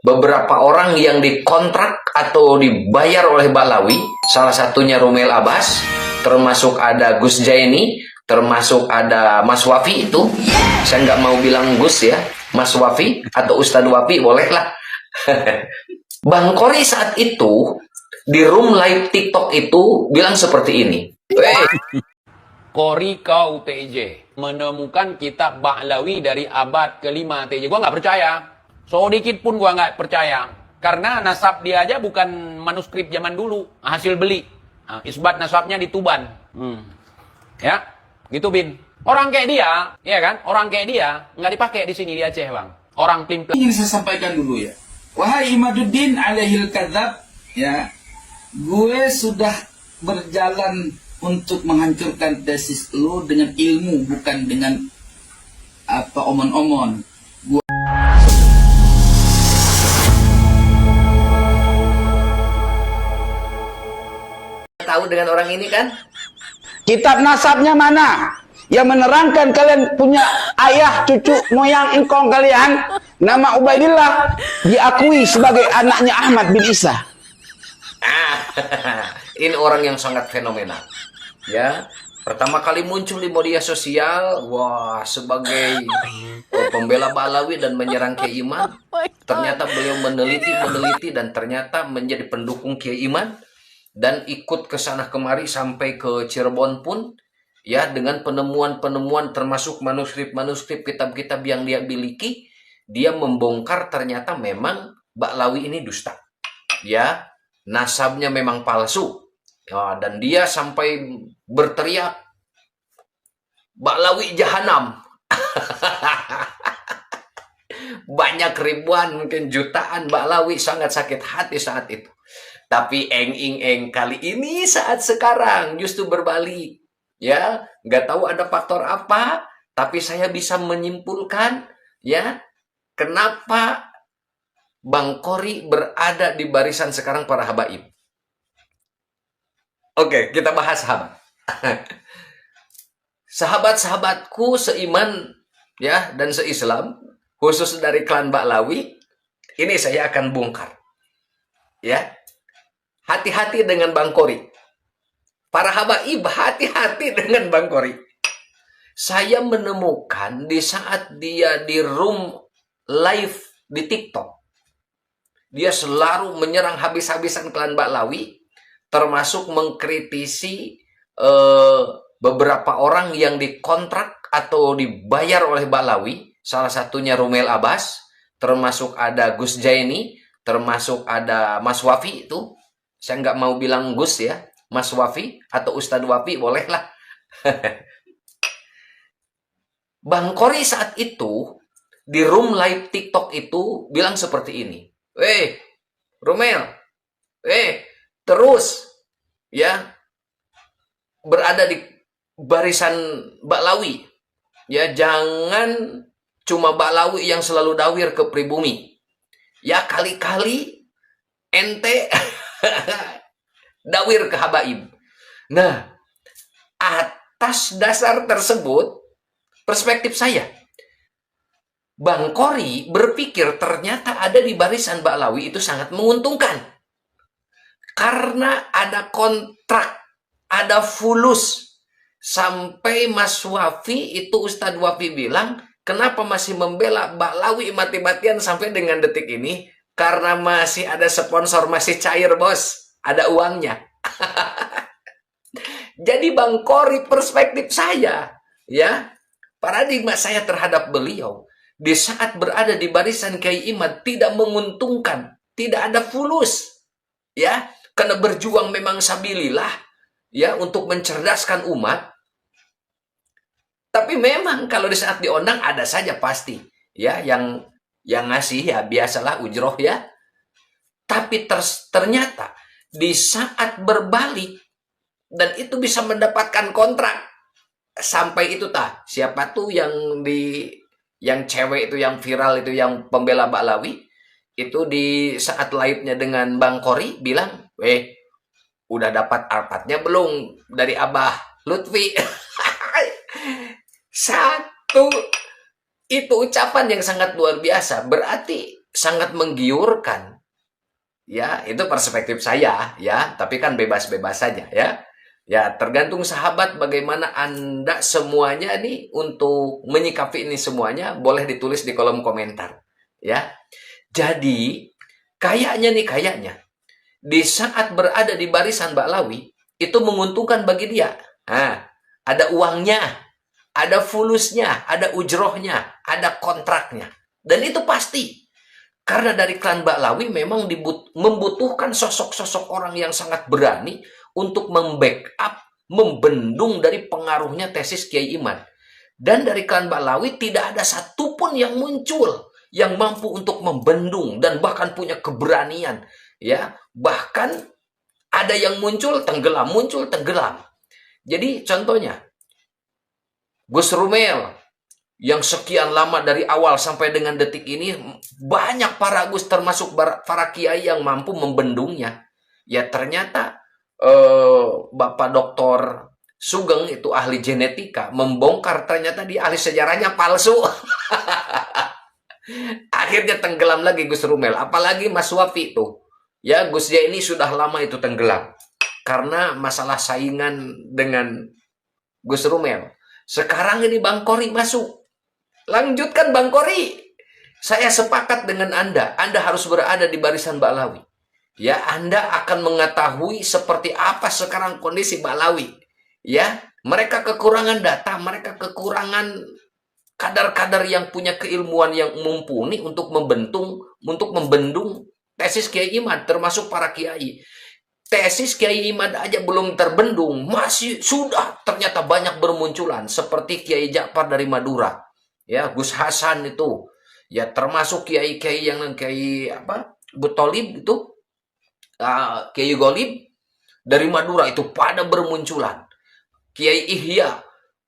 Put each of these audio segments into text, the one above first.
beberapa orang yang dikontrak atau dibayar oleh Ba'lawi, salah satunya Rumel Abbas, termasuk ada Gus Jaini, termasuk ada Mas Wafi itu. Saya nggak mau bilang Gus ya, Mas Wafi atau Ustadz Wafi bolehlah. Bang Kori saat itu di room live TikTok itu bilang seperti ini. Kori kau TJ menemukan kitab Ba'lawi dari abad ke-5 TJ. Gua nggak percaya. Sedikit pun gua nggak percaya. Karena nasab dia aja bukan manuskrip zaman dulu, hasil beli. Nah, isbat nasabnya di Tuban. Ya, gitu Bin. Orang kayak dia, ya kan? Orang kayak dia nggak dipakai di sini di Aceh, Bang. Orang plim-plim. Ingin saya sampaikan dulu ya. Wahai Imaduddin alaihil kadzab, ya. Gue sudah berjalan untuk menghancurkan tesis lu dengan ilmu, bukan dengan apa omon-omon. Tahu dengan orang ini kan? Kitab nasabnya mana? Yang menerangkan kalian punya ayah, cucu, moyang, engkong kalian. Nama Ubaidillah diakui sebagai anaknya Ahmad bin Isa. Ini orang yang sangat fenomenal. Ya, pertama kali muncul di media sosial, wah, sebagai pembela Ba'lawi dan menyerang Kiai Iman. Ternyata beliau meneliti dan ternyata menjadi pendukung Kiai Iman dan ikut ke sana kemari sampai ke Cirebon pun, ya, dengan penemuan-penemuan termasuk manuskrip-manuskrip kitab-kitab yang dia miliki. Dia membongkar ternyata memang Ba'lawi ini dusta. Ya, nasabnya memang palsu. Ya, dan dia sampai berteriak Ba'lawi jahanam. Banyak ribuan, mungkin jutaan Ba'lawi sangat sakit hati saat itu. Tapi eng kali ini saat sekarang justru berbalik. Ya, nggak tahu ada faktor apa, tapi saya bisa menyimpulkan, ya, kenapa Bang Kori berada di barisan sekarang para habaib. Oke, kita bahas sahabat. Sahabat-sahabatku seiman, ya, dan seislam, khusus dari klan Ba'lawi, ini saya akan bongkar. Ya, hati-hati dengan Bang Kori. Para habaib, hati-hati dengan Bang Kori. Saya menemukan di saat dia di room live di TikTok, dia selalu menyerang habis-habisan klan Ba'lawi, termasuk mengkritisi beberapa orang yang dikontrak atau dibayar oleh Ba'lawi, salah satunya Rumel Abbas, termasuk ada Gus Jaini, termasuk ada Mas Wafi itu. Saya nggak mau bilang Gus ya, Mas Wafi atau Ustadz Wafi bolehlah. Bang Kori saat itu di room live TikTok itu bilang seperti ini. Rumel, terus ya berada di barisan Ba'lawi. Ya, jangan cuma Ba'lawi yang selalu dawir ke pribumi. Ya, kali-kali ente dawir ke habaib. Nah, atas dasar tersebut, perspektif saya, Bang Kori berpikir ternyata ada di barisan Ba'lawi itu sangat menguntungkan. Karena ada kontrak, ada fulus. Sampai Mas Wafi itu, Ustadz Wafi bilang, kenapa masih membela Ba'lawi mati-matian sampai dengan detik ini? Karena masih ada sponsor, masih cair bos, ada uangnya. Jadi Bang Kori, perspektif saya, ya, paradigma saya terhadap beliau, di saat berada di barisan Kiai Iman tidak menguntungkan, tidak ada fulus, ya, karena berjuang memang sabilillah, ya, untuk mencerdaskan umat. Tapi memang kalau di saat diundang ada saja pasti, ya, yang ngasih, ya, biasalah ujroh, ya. Tapi ternyata di saat berbalik dan itu bisa mendapatkan kontrak sampai itu siapa tuh yang cewek itu yang viral itu yang pembela Ba'lawi itu di saat live-nya dengan Bang Kori bilang, udah dapat alpatnya belum dari Abah Lutfi? Satu, itu ucapan yang sangat luar biasa. Berarti sangat menggiurkan. Ya, itu perspektif saya ya, tapi kan bebas-bebas saja ya. Ya, tergantung sahabat bagaimana Anda semuanya nih untuk menyikapi ini semuanya, boleh ditulis di kolom komentar ya. Jadi, kayaknya di saat berada di barisan Ba'lawi itu menguntungkan bagi dia. Nah, ada uangnya, ada fulusnya, ada ujrohnya, ada kontraknya. Dan itu pasti. Karena dari klan Ba'lawi memang membutuhkan sosok-sosok orang yang sangat berani untuk membackup, membendung dari pengaruhnya tesis Kiai Imad. Dan dari klan Ba'lawi tidak ada satupun yang muncul yang mampu untuk membendung dan bahkan punya keberanian. Ya, bahkan ada yang muncul tenggelam. Jadi contohnya, Gus Rumel yang sekian lama dari awal sampai dengan detik ini, banyak para Gus termasuk para kiai yang mampu membendungnya. Ya ternyata Bapak Doktor Sugeng itu ahli genetika, membongkar ternyata dia ahli sejarahnya palsu. Akhirnya tenggelam lagi Gus Rumel. Apalagi Mas Wafi itu. Ya Gusnya ini sudah lama itu tenggelam. Karena masalah saingan dengan Gus Rumel. Sekarang ini Bang Kori masuk. Lanjutkan Bang Kori. Saya sepakat dengan Anda. Anda harus berada di barisan Ba'lawi. Ya, Anda akan mengetahui seperti apa sekarang kondisi Ba'lawi. Ya, mereka kekurangan data, mereka kekurangan kadar-kadar yang punya keilmuan yang mumpuni untuk membendung tesis Kiai Imad, termasuk para kiai. Tesis Kiai Imad aja belum terbendung, masih sudah ternyata banyak bermunculan seperti Kiai Ja'far dari Madura. Ya, Gus Hasan itu, ya termasuk kiai-kiai yang Kiai Butolib itu, Kiai Golib dari Madura itu pada bermunculan. Kiai Ihya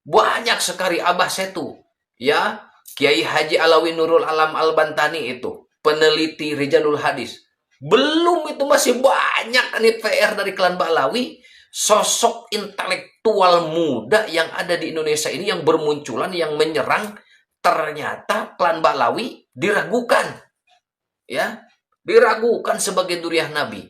banyak sekali, Abah Setu, ya Kiai Haji Alawi Nurul Alam Al-Bantani itu peneliti Rijalul Hadis. Belum itu masih banyak nih PR dari klan Ba'lawi, sosok intelektual muda yang ada di Indonesia ini yang bermunculan, yang menyerang. Ternyata klan Ba'lawi diragukan. Ya, diragukan sebagai duriah Nabi.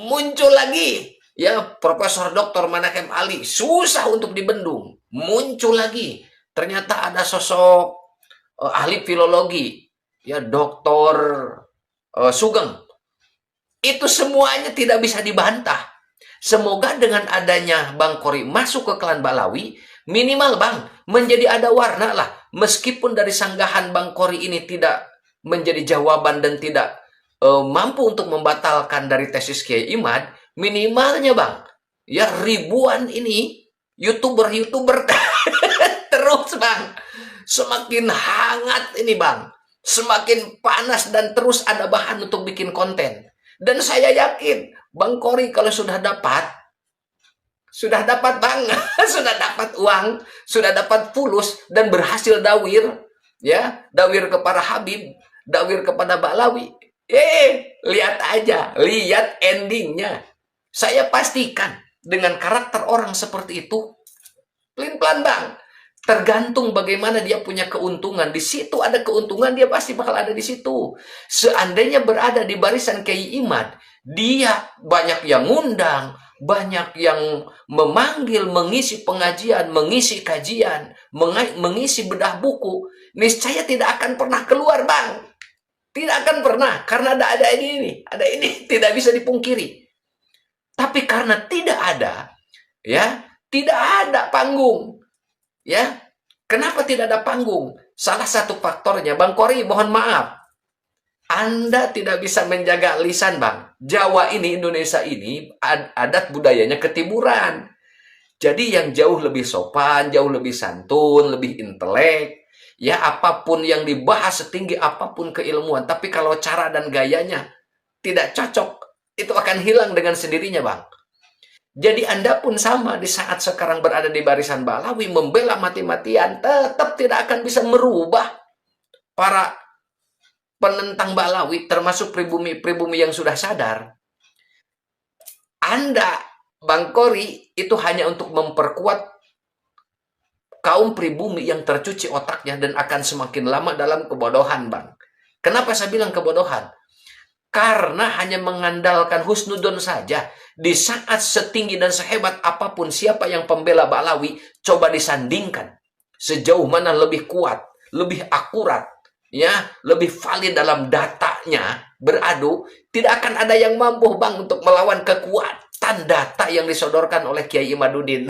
Muncul lagi, ya Profesor Dr. Manakem Ali, susah untuk dibendung. Muncul lagi. Ternyata ada sosok ahli filologi, ya Dr. Sugeng. Itu semuanya tidak bisa dibantah. Semoga dengan adanya Bang Kori masuk ke klan Ba'lawi, minimal Bang, menjadi ada warna lah. Meskipun dari sanggahan Bang Kori ini tidak menjadi jawaban dan tidak mampu untuk membatalkan dari tesis Kiai Imad, minimalnya Bang, ya ribuan ini YouTuber terus Bang. Semakin hangat ini Bang. Semakin panas dan terus ada bahan untuk bikin konten. Dan saya yakin Bang Kori kalau sudah dapat Bang, sudah dapat uang, sudah dapat fulus dan berhasil dawir, ya, dawir kepada Habib, dawir kepada Ba'lawi. Lihat aja, lihat endingnya. Saya pastikan dengan karakter orang seperti itu, pelin-pelan Bang, tergantung bagaimana dia punya keuntungan. Di situ ada keuntungan, dia pasti bakal ada di situ. Seandainya berada di barisan Kiai Imad, dia banyak yang ngundang, banyak yang memanggil, mengisi pengajian, mengisi kajian, mengisi bedah buku, niscaya tidak akan pernah keluar Bang. Tidak akan pernah, karena ada ini tidak bisa dipungkiri. Tapi karena tidak ada, ya, tidak ada panggung. Ya, kenapa tidak ada panggung? Salah satu faktornya, Bang Kori, mohon maaf, Anda tidak bisa menjaga lisan Bang. Jawa ini, Indonesia ini, adat budayanya ketimuran. Jadi yang jauh lebih sopan, jauh lebih santun, lebih intelek. Ya, apapun yang dibahas, setinggi apapun keilmuan. Tapi kalau cara dan gayanya tidak cocok, itu akan hilang dengan sendirinya Bang. Jadi Anda pun sama, di saat sekarang berada di barisan Ba'lawi, membela mati-matian, tetap tidak akan bisa merubah para penentang Ba'lawi, termasuk pribumi yang sudah sadar. Anda, Bang Kori, itu hanya untuk memperkuat kaum pribumi yang tercuci otaknya dan akan semakin lama dalam kebodohan Bang. Kenapa saya bilang kebodohan? Karena hanya mengandalkan husnudon saja. Di saat setinggi dan sehebat apapun siapa yang pembela Ba'lawi, coba disandingkan. Sejauh mana lebih kuat, lebih akurat, ya, lebih valid dalam datanya, beradu, tidak akan ada yang mampu Bang untuk melawan kekuatan data yang disodorkan oleh Kiai Imaduddin.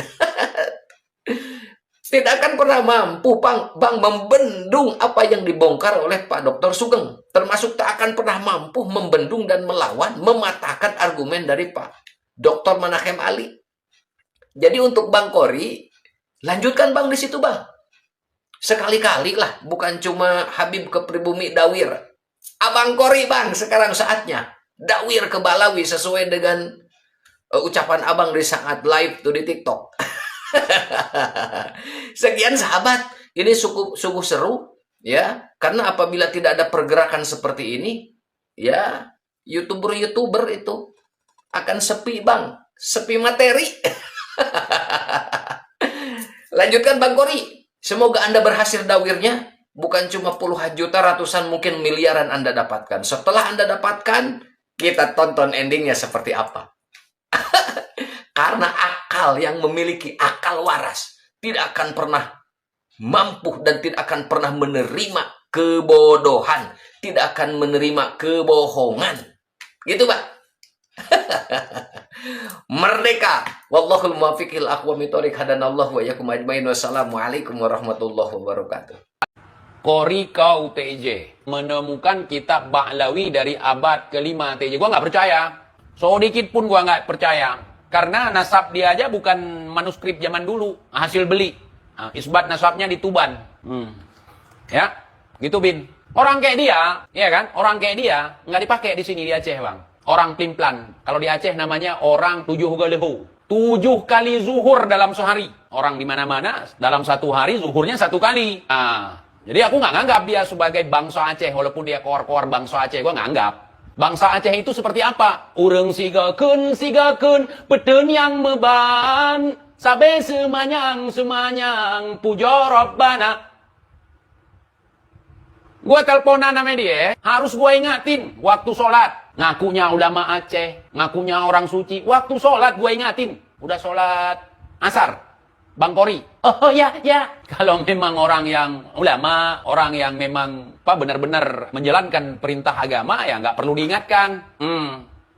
Tidak akan pernah mampu Bang membendung apa yang dibongkar oleh Pak Dr. Sugeng. Termasuk tak akan pernah mampu membendung dan melawan, mematahkan argumen dari Pak Dr. Manachem Ali. Jadi untuk Bang Kori, lanjutkan Bang di situ Bang. Sekali-kali lah, bukan cuma Habib ke pribumi dawir. Abang Kori Bang, sekarang saatnya. Dawir ke Ba'lawi sesuai dengan ucapan Abang di saat live tuh di TikTok. Sekian sahabat, ini sungguh seru ya, karena apabila tidak ada pergerakan seperti ini, ya YouTuber itu akan sepi Bang, sepi materi. Lanjutkan Bang Kori, semoga Anda berhasil dawirnya, bukan cuma puluhan juta, ratusan, mungkin miliaran Anda dapatkan. Setelah Anda dapatkan, kita tonton endingnya seperti apa. Karena akal yang memiliki akal waras tidak akan pernah mampu dan tidak akan pernah menerima kebodohan, tidak akan menerima kebohongan. Gitu, Pak. Merdeka. Wallahul muwaffiq ila aqwamit thoriq, hadanallahu wa iyyakum ajmain. Wassalamualaikum warahmatullahi wabarakatuh. Kori kau TJ menemukan kitab Ba'lawi dari abad ke-5 TJ. Gua nggak percaya. Sedikit pun gua nggak percaya. Karena nasab dia aja bukan manuskrip zaman dulu, hasil beli. Nah, isbat nasabnya di Tuban. Ya, gitu Bin. Orang kayak dia, ya kan? Orang kayak dia nggak dipakai di sini di Aceh, Bang. Orang plimplan. Kalau di Aceh namanya orang 7 galehu. 7 kali zuhur dalam sehari. Orang di mana-mana dalam satu hari zuhurnya 1 kali. Nah, jadi aku nggak nganggap dia sebagai bangsa Aceh, walaupun dia koar-koar bangsa Aceh, gua nggak anggap. Bangsa Aceh itu seperti apa? Urang sigakeun, peten yang meban, sabe semanyang, pujo Rabbana. Gua teleponan sama dia, harus gua ingatin waktu sholat. Ngakunya ulama Aceh, ngakunya orang suci. Waktu sholat gua ingatin, udah sholat asar. Bang Kori, oh ya. Kalau memang orang yang ulama, orang yang memang benar-benar menjalankan perintah agama, ya nggak perlu diingatkan.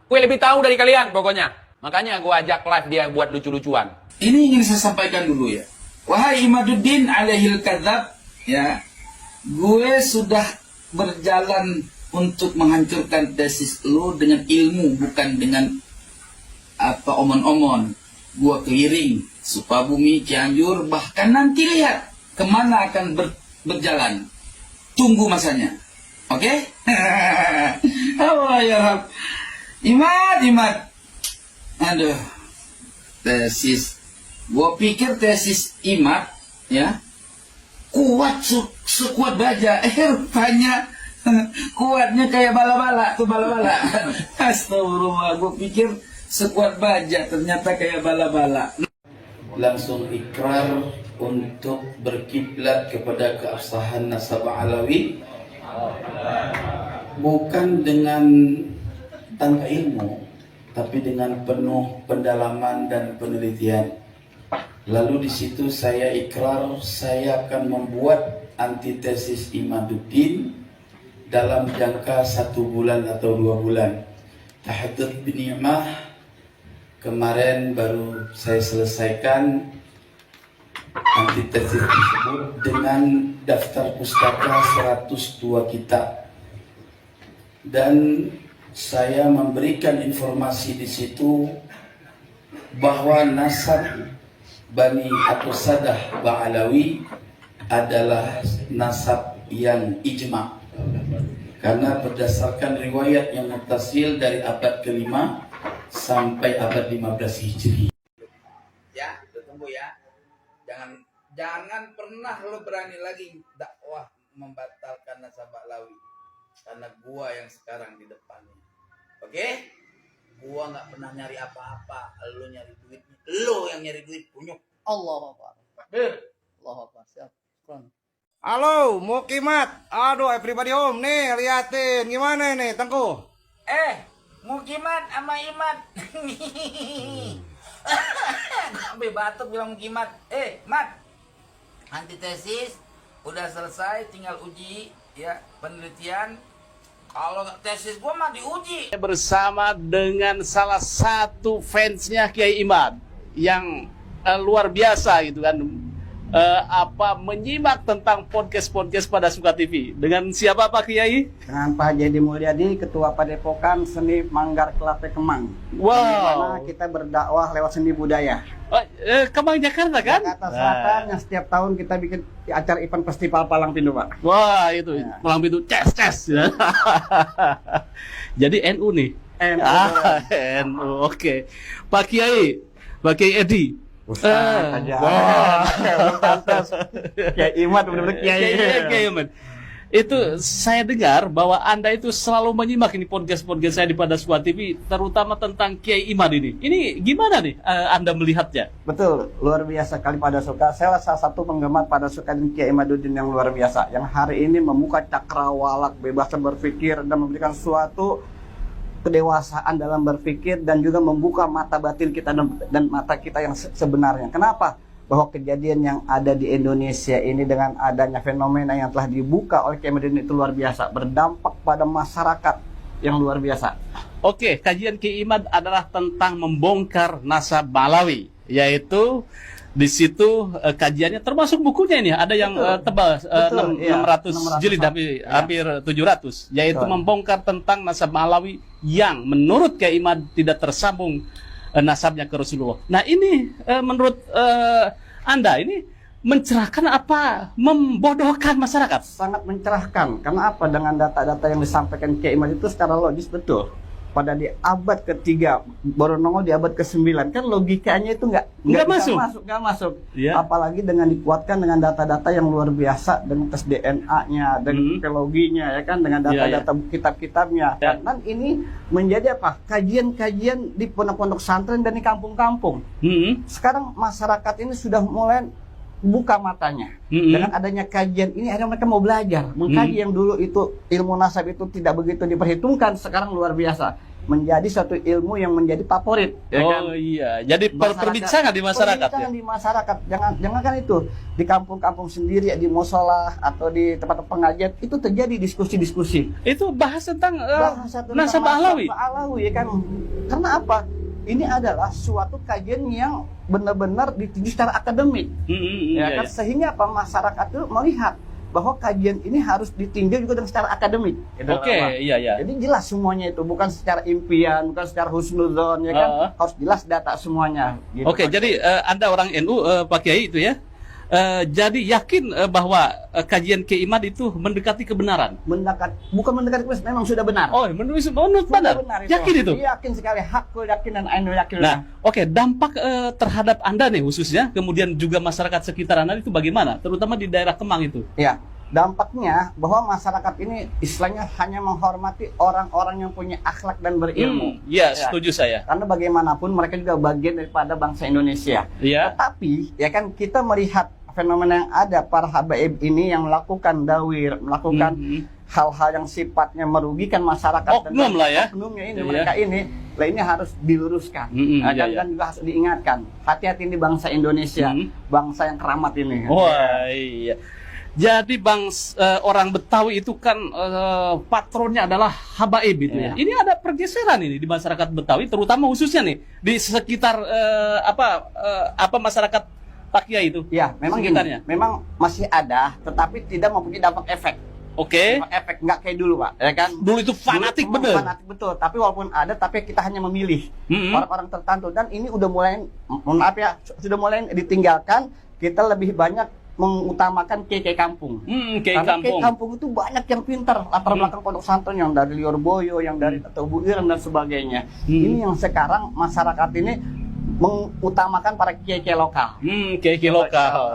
Gue lebih tahu dari kalian pokoknya. Makanya gue ajak live dia buat lucu-lucuan. Ini ingin saya sampaikan dulu ya. Wahai Imaduddin alaihil kadzab, ya, gue sudah berjalan untuk menghancurkan tesis lu dengan ilmu, bukan dengan apa omon-omon. Gue keliling Sukabumi, Cianjur, bahkan nanti lihat kemana akan berjalan. Tunggu masanya. Oke? Allah ya Rab. Imad. Aduh. Tesis. Gue pikir tesis Imad, ya, kuat sekuat baja. Rupanya kuatnya kayak bala-bala. Tuh bala-bala. Astagfirullah. Gue pikir sekuat baja, ternyata kayak bala-bala. Langsung ikrar untuk berkiblat kepada keabsahan nasab Alawi, bukan dengan tanpa ilmu, tapi dengan penuh pendalaman dan penelitian. Lalu di situ saya ikrar saya akan membuat antitesis Imaduddin dalam jangka 1 bulan atau 2 bulan. Tahaddud binimah. Kemarin baru saya selesaikan antitesis tersebut dengan daftar pustaka 102 kitab. Dan saya memberikan informasi di situ bahwa nasab Bani atau Sadah Ba'lawi adalah nasab yang ijma. Karena berdasarkan riwayat yang muttasil dari abad ke-5 sampai abad 15 Hijri. Ya, tunggu ya. Jangan pernah lo berani lagi dakwah membatalkan nasab Ba'lawi. Karena gua yang sekarang di depannya. Oke? Gua nggak pernah nyari apa-apa. Lo nyari duitnya. Lo yang nyari duit punyuk. Allah Akbar. Takbir. Allah Akbar. Siap. Halo, mau kimat. Aduh, everybody home nih, liatin gimana nih, Tengku. Mau kimat sama Imat. Sampai batuk bilang kimat. Mat. Antitesis udah selesai, tinggal uji ya, penelitian. Kalau tesis gua mah diuji. Bersama dengan salah satu fansnya Kiai Imad yang luar biasa gitu kan, menyimak tentang podcast pada Suka TV. Dengan siapa Pak Kiai? Dengan Pak Jadi Mulyadi, Ketua Padepokan Seni Manggar Kelate Kemang. Wow. Di mana kita berdakwah lewat seni budaya. Kemang Jakarta kan? Jakarta Selatan yang setiap tahun kita bikin acara event festival Palang Pintu, Pak. Wah itu Palang Pintu ces. Jadi NU nih. NU. NU. Oke. Pak Kiai Edi. Kiai Imad benar-benar Kiai Imad. Itu saya dengar bahwa Anda itu selalu menyimak ini podcast saya di pada Suka TV, terutama tentang Kiai Imad ini. Ini gimana nih Anda melihatnya? Betul, luar biasa kali Pada Suka. Saya salah satu penggemar Pada Suka dan Kiai Imaduddin yang luar biasa, yang hari ini membuka cakrawala bebas berpikir dan memberikan suatu kedewasaan dalam berpikir dan juga membuka mata batin kita dan mata kita yang sebenarnya. Kenapa? Bahwa kejadian yang ada di Indonesia ini dengan adanya fenomena yang telah dibuka oleh Kiai Imaduddin itu luar biasa, berdampak pada masyarakat yang luar biasa. Oke, kajian Kiai Imad adalah tentang membongkar nasab Malawi, yaitu di situ kajiannya termasuk bukunya ini ada yang tebal 600 jilid hampir 700, yaitu membongkar tentang nasab Malawi yang menurut Kiai Imad tidak tersambung nasabnya ke Rasulullah. Nah ini menurut Anda ini mencerahkan apa membodohkan masyarakat? Sangat mencerahkan. Karena apa? Dengan data-data yang disampaikan Kiai Imad itu secara logis betul. Pada di abad ketiga, baru nongol di abad ke-9, kan logikanya itu nggak masuk. Ya. Apalagi dengan dikuatkan dengan data-data yang luar biasa, dengan tes DNA-nya, dengan teknologinya, ya kan, dengan data-data kitab-kitabnya. Ya. Dan ini menjadi apa? Kajian-kajian di pondok-pondok santren dan di kampung-kampung. Sekarang masyarakat ini sudah mulai buka matanya. Dengan adanya kajian ini, akhirnya mereka mau belajar mengkaji yang dulu itu ilmu nasab itu tidak begitu diperhitungkan, sekarang luar biasa menjadi suatu ilmu yang menjadi favorit. Ya kan? Iya, jadi perbincangan di masyarakat. Perbincangan di masyarakat, jangan kan itu di kampung-kampung sendiri, di musola atau di tempat pengajian itu terjadi diskusi-diskusi. Itu bahas tentang nasab Alawi, ya kan? Karena apa? Ini adalah suatu kajian yang benar-benar ditinjau secara akademik, sehingga apa, masyarakat itu melihat bahwa kajian ini harus ditinjau juga dengan secara akademik. Jadi jelas semuanya itu, bukan secara impian, bukan secara husnudzon, ya kan? Harus jelas data semuanya. Gitu, jadi Anda orang NU, Pak Kiai itu ya. Jadi yakin bahwa kajian Kiai Imad itu mendekati kebenaran? Bukan mendekati kebenaran, memang sudah benar. Menurut benar. Yakin itu? Yakin sekali, hakul yakin dan ainul yakin. Nah, dampak terhadap Anda nih khususnya, kemudian juga masyarakat sekitar Anda itu bagaimana? Terutama di daerah Kemang itu. Ya, dampaknya bahwa masyarakat ini istilahnya hanya menghormati orang-orang yang punya akhlak dan berilmu. Setuju saya. Karena bagaimanapun mereka juga bagian daripada bangsa Indonesia. Tetapi ya kan kita melihat fenomena yang ada, para habaib ini yang melakukan dawir, melakukan hal-hal yang sifatnya merugikan masyarakat. Oknum lah ya. Oknumnya ini, mereka ini harus diluruskan. Dan juga harus diingatkan. Hati-hati ini bangsa Indonesia, bangsa yang keramat ini. Iya. Jadi orang Betawi itu kan patronnya adalah habaib itu ya. Ini ada pergeseran ini di masyarakat Betawi, terutama khususnya nih di sekitar masyarakat Pak Kiai itu. Ya, memang sekitarnya. Memang masih ada, tetapi tidak mempunyai dampak efek. Efek nggak kayak dulu, Pak. Ya kan? Dulu itu fanatik betul. Fanatik betul. Tapi walaupun ada, tapi kita hanya memilih orang-orang tertentu, dan ini udah mulai, sudah mulai ditinggalkan. Kita lebih banyak mengutamakan kiai kampung. Kiai kampung itu banyak yang pintar, latar belakang pondok santren, yang dari Liorboyo, yang dari Buiran dan sebagainya. Ini yang sekarang masyarakat ini mengutamakan para kiai-kiai lokal. Kiai-kiai lokal.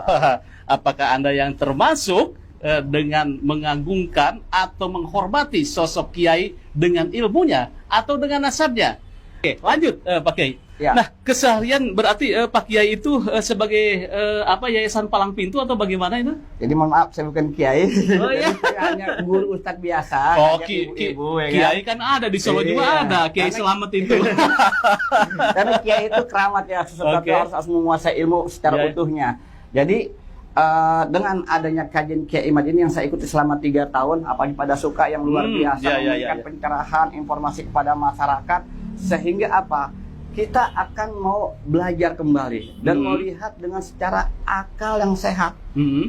Apakah Anda yang termasuk dengan mengagungkan atau menghormati sosok kiai dengan ilmunya atau dengan nasabnya? Oke, lanjut Pak Kiai. Ya. Nah, keseharian berarti Pak Kiai itu sebagai apa, yayasan palang pintu atau bagaimana itu? Jadi mohon maaf, saya bukan kiai. Oh, iya. Jadi saya hanya guru ustadz biasa. Oh, ngajak ibu-ibu, ya kan? Kiai kan ada di Solo juga Iya. ada Kiai Karena- Selamat itu. Karena kiai itu keramat ya, sesuatu Oke. harus menguasai ilmu secara Ya. utuhnya. Jadi dengan adanya kajian Kiai Imad ini yang saya ikuti selama 3 tahun, apalagi pada suka yang luar biasa, memberikan pencerahan informasi kepada masyarakat, sehingga apa? Kita akan mau belajar kembali dan melihat dengan secara akal yang sehat.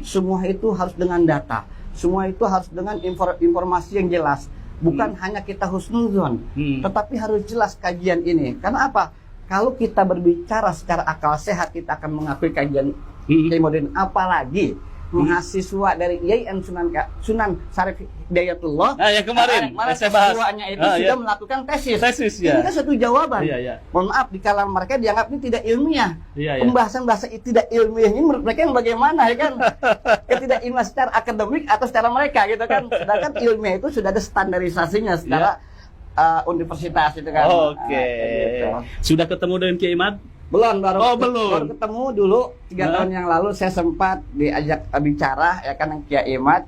Semua itu harus dengan data, semua itu harus dengan informasi yang jelas. Bukan hanya kita husnuzon, tetapi harus jelas kajian ini. Karena apa? Kalau kita berbicara secara akal sehat, kita akan mengakui kajian Kiai Imaduddin. Apalagi mahasiswa dari IAIN Sunan Syarif Hidayatullah. Nah, yang kemarin saya bahas. Mahasiswanya itu Ah, sudah ya. melakukan tesis. Tesis, ya. Ini kan satu jawaban. Iya, iya. Mohon maaf, di kalangan mereka dianggap ini tidak ilmiah. Iya, iya. Pembahasan bahasa tidak ilmiah ini menurut mereka yang bagaimana, ya kan? Ketidakilmuan secara akademik atau secara mereka gitu kan. Sedangkan ilmiah itu sudah ada standarisasinya secara universitas itu kan. Oke. Gitu. Sudah ketemu dengan Kiai Imad? Belum, Oh, belum. baru ketemu dulu 3 Hah? tahun yang lalu saya sempat diajak bicara ya kan dengan Kiai Imad.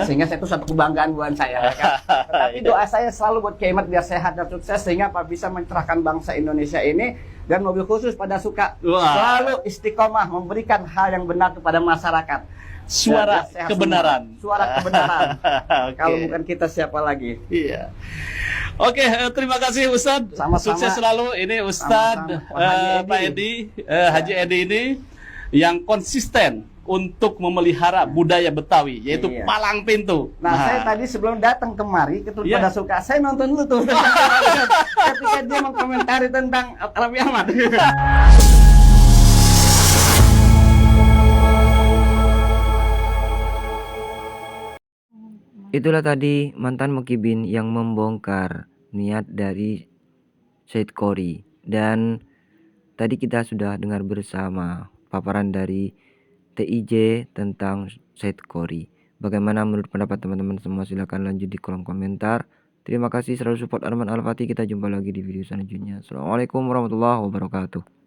Sehingga itu satu kebanggaan buat saya, ya kan? Tetapi doa saya selalu buat Kiai Imad biar sehat dan sukses sehingga Pak bisa mencerahkan bangsa Indonesia ini, dan mobil khusus pada suka Wah. selalu istiqomah memberikan hal yang benar kepada masyarakat. Suara Biar sehat kebenaran. semua. Suara kebenaran. Oke. Kalau bukan kita siapa lagi? Iya. Oke, terima kasih Ustadz. Sama-sama. Sukses selalu. Ini Ustadz Sama-sama. Pak Edi, Haji Edi ini yang konsisten untuk memelihara budaya Betawi, yaitu Iya. palang pintu. Nah, saya tadi sebelum datang kemari ke Iya. pada suka, saya nonton dulu tuh ketika dia mengkomentari tentang Raffi Ahmad. Itulah tadi mantan Mukibin yang membongkar niat dari Syed Qori. Dan tadi kita sudah dengar bersama paparan dari TIJ tentang Syed Qori. Bagaimana menurut pendapat teman-teman semua? Silahkan lanjut di kolom komentar. Terima kasih selalu support Arman Al-Fatih. Kita jumpa lagi di video selanjutnya. Assalamualaikum warahmatullahi wabarakatuh.